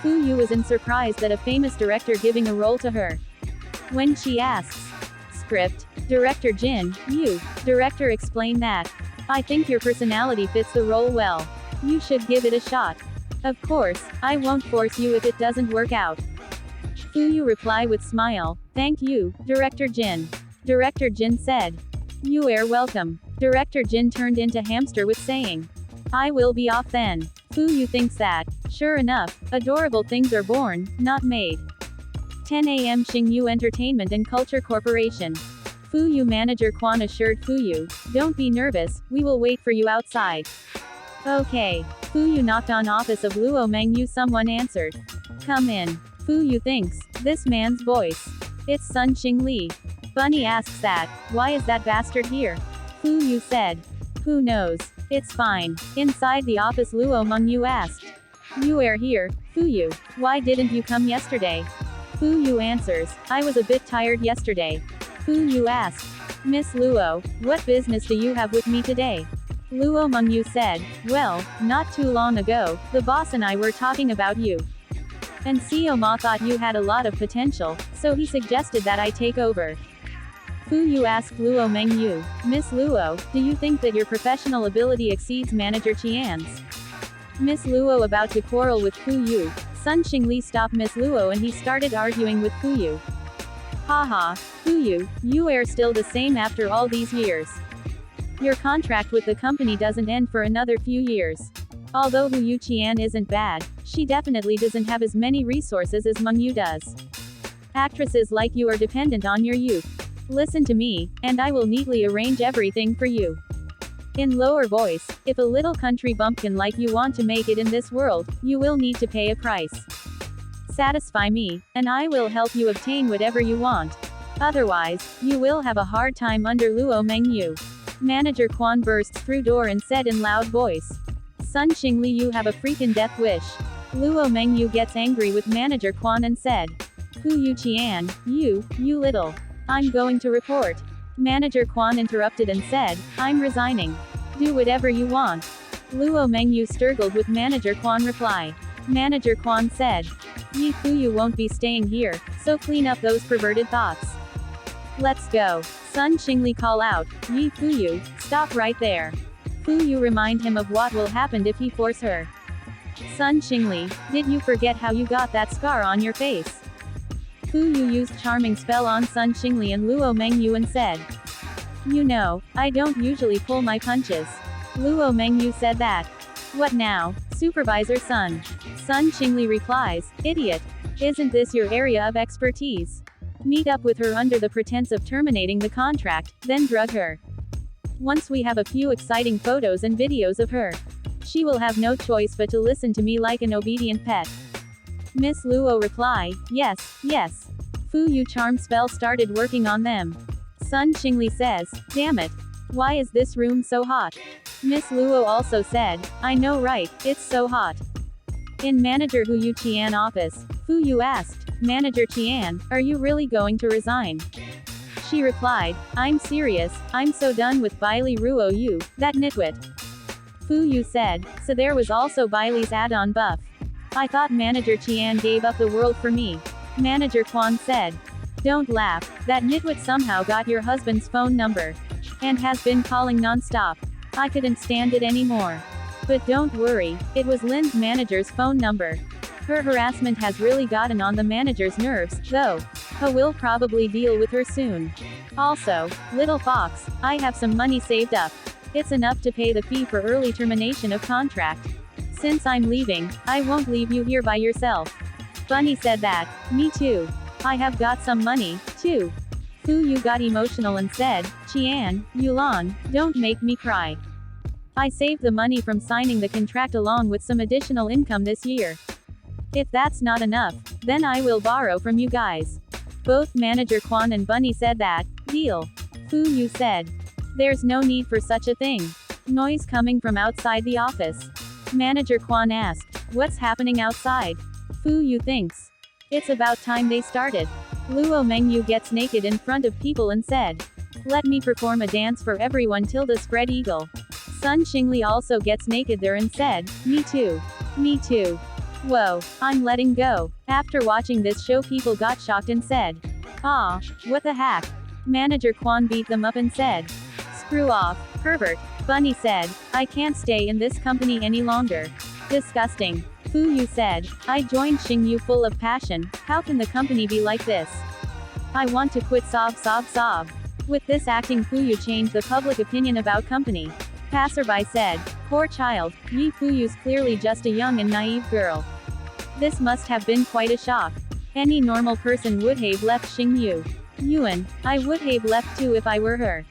Fu Yu is in surprise that a famous director giving a role to her. When she asks, "Script, Director Jin, you, director explain that. I think your personality fits the role well. You should give it a shot. Of course, I won't force you if it doesn't work out." Fu Yu reply with smile, "Thank you, Director Jin." Director Jin said, "You are welcome." Director Jin turned into hamster with saying, "I will be off then." Fu Yu thinks that, sure enough, adorable things are born, not made. 10 a.m. Xingyu Entertainment and Culture Corporation. Fu Yu manager Quan assured Fu Yu, "Don't be nervous, we will wait for you outside." Okay. Fu Yu knocked on office of Luo Mengyu. Someone answered. "Come in." Fu Yu thinks, this man's voice. It's Sun Xingli. Bunny asks that, "Why is that bastard here?" Fu Yu said, "Who knows? It's fine." Inside the office Luo Mengyu asked, "You are here, Fu Yu. Why didn't you come yesterday?" Fu Yu answers, "I was a bit tired yesterday." Fu Yu asked, "Miss Luo, what business do you have with me today?" Luo Mengyu said, "Well, not too long ago, the boss and I were talking about you. And Seo Ma thought you had a lot of potential, so he suggested that I take over." Fu Yu asked Luo Mengyu, "Miss Luo, do you think that your professional ability exceeds Manager Qian's?" Miss Luo about to quarrel with Fu Yu. Sun Xingli stopped Miss Luo and he started arguing with Fu Yu. "Haha, Fu Yu, you are still the same after all these years. Your contract with the company doesn't end for another few years. Although Hu Yu Qian isn't bad, she definitely doesn't have as many resources as Mengyu does. Actresses like you are dependent on your youth. Listen to me, and I will neatly arrange everything for you." In lower voice, "If a little country bumpkin like you want to make it in this world, you will need to pay a price. Satisfy me, and I will help you obtain whatever you want. Otherwise, you will have a hard time under Luo Mengyu." Manager Quan bursts through door and said in loud voice, "Sun Xingli, you have a freaking death wish." Luo Mengyu gets angry with Manager Quan and said, "Hu Yu Qian, you little. I'm going to report." Manager Quan interrupted and said, "I'm resigning. Do whatever you want." Luo Mengyu struggled with Manager Quan reply. Manager Quan said, "Yi Fu Yu won't be staying here, so clean up those perverted thoughts. Let's go." Sun Xingli call out, "Yi Fu Yu, stop right there." Fu Yu remind him of what will happen if he force her. Sun Xingli, "Did you forget how you got that scar on your face?" Fu Yu used charming spell on Sun Xingli and Luo Mengyu and said, "You know, I don't usually pull my punches." Luo Mengyu said that. "What now, Supervisor Sun?" Sun Xingli replies, "Idiot. Isn't this your area of expertise? Meet up with her under the pretense of terminating the contract, then drug her. Once we have a few exciting photos and videos of her, she will have no choice but to listen to me like an obedient pet." Miss Luo reply, "Yes, yes." Fu Yu charm spell started working on them. Sun Xingli says, "Damn it. Why is this room so hot?" Miss Luo also said, "I know right, it's so hot." In Manager Hu Yu Qian office, Fu Yu asked, "Manager Qian, are you really going to resign?" She replied, "I'm serious, I'm so done with Bailey Ruo Yu, that nitwit." Fu Yu said, "So there was also Bailey's add-on buff. I thought Manager Qian gave up the world for me." Manager Quan said, "Don't laugh, that nitwit somehow got your husband's phone number. And has been calling non-stop. I couldn't stand it anymore. But don't worry, it was Lin's manager's phone number. Her harassment has really gotten on the manager's nerves, though. He will probably deal with her soon. Also, little fox, I have some money saved up. It's enough to pay the fee for early termination of contract. Since I'm leaving, I won't leave you here by yourself." Bunny said that, "Me too. I have got some money, too." Fu Yu got emotional and said, "Qian, Yulan, don't make me cry. I saved the money from signing the contract along with some additional income this year. If that's not enough, then I will borrow from you guys." Both Manager Quan and Bunny said that, "Deal." Fu Yu said, "There's no need for such a thing." Noise coming from outside the office. Manager Quan asked, "What's happening outside?" Fu Yu thinks, "It's about time they started." Luo Mengyu gets naked in front of people and said, "Let me perform a dance for everyone tilde spread eagle." Sun Xingli also gets naked there and said, "Me too. Me too." Whoa, I'm letting go. After watching this show, people got shocked and said, "Ah, what the heck?" Manager Kwan beat them up and said, "Screw off, pervert." Bunny said, "I can't stay in this company any longer. Disgusting." Fu Yu said, "I joined Xingyu full of passion. How can the company be like this? I want to quit." Sob sob sob. With this acting, Fu Yu changed the public opinion about company. Passerby said, "Poor child, Yi Fu Yu's clearly just a young and naive girl. This must have been quite a shock. Any normal person would have left Xingyu. Yuan, I would have left too if I were her."